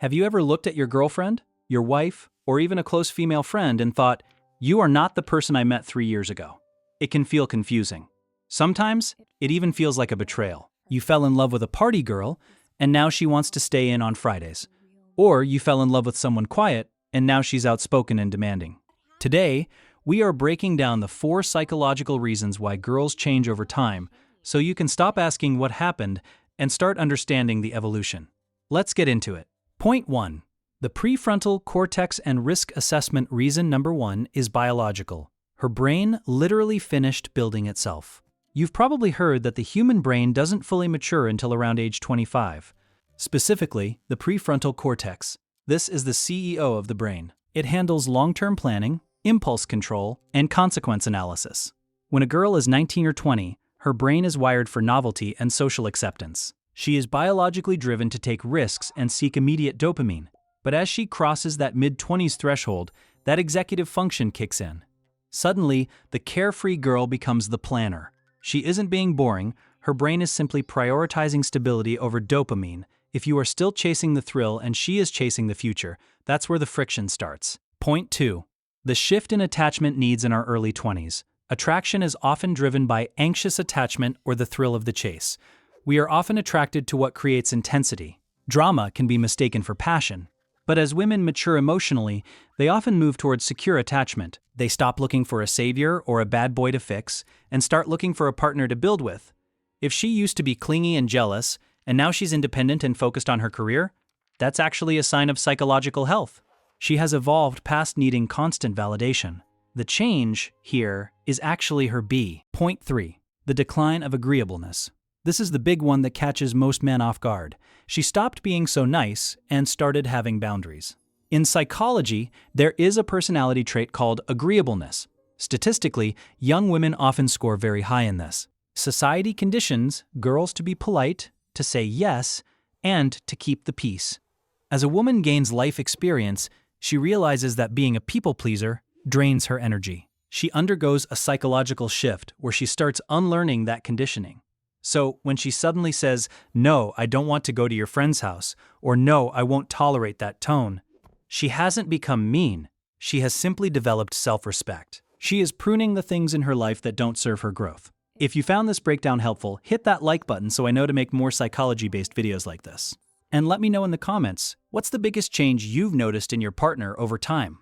Have you ever looked at your girlfriend, your wife, or even a close female friend and thought, you are not the person I met 3 years ago? It can feel confusing. Sometimes, it even feels like a betrayal. You fell in love with a party girl, and now she wants to stay in on Fridays. Or you fell in love with someone quiet, and now she's outspoken and demanding. Today, we are breaking down the 4 psychological reasons why girls change over time, so you can stop asking what happened and start understanding the evolution. Let's get into it. Point 1. The prefrontal cortex and risk assessment reason number 1 is biological. Her brain literally finished building itself. You've probably heard that the human brain doesn't fully mature until around age 25. Specifically, the prefrontal cortex. This is the CEO of the brain. It handles long-term planning, impulse control, and consequence analysis. When a girl is 19 or 20, her brain is wired for novelty and social acceptance. She is biologically driven to take risks and seek immediate dopamine. But as she crosses that mid-20s threshold, that executive function kicks in. Suddenly, the carefree girl becomes the planner. She isn't being boring, her brain is simply prioritizing stability over dopamine. If you are still chasing the thrill and she is chasing the future, that's where the friction starts. Point 2. The shift in attachment needs in our early 20s. Attraction is often driven by anxious attachment or the thrill of the chase. We are often attracted to what creates intensity. Drama can be mistaken for passion. But as women mature emotionally, they often move towards secure attachment. They stop looking for a savior or a bad boy to fix and start looking for a partner to build with. If she used to be clingy and jealous, and now she's independent and focused on her career, that's actually a sign of psychological health. She has evolved past needing constant validation. The change here is actually her B. Point 3. The decline of agreeableness. This is the big one that catches most men off guard. She stopped being so nice and started having boundaries. In psychology, there is a personality trait called agreeableness. Statistically, young women often score very high in this. Society conditions girls to be polite, to say yes, and to keep the peace. As a woman gains life experience, she realizes that being a people pleaser drains her energy. She undergoes a psychological shift where she starts unlearning that conditioning. So when she suddenly says, "No, I don't want to go to your friend's house," or "No, I won't tolerate that tone," she hasn't become mean. She has simply developed self-respect. She is pruning the things in her life that don't serve her growth. If you found this breakdown helpful, hit that like button so I know to make more psychology-based videos like this. And let me know in the comments, what's the biggest change you've noticed in your partner over time?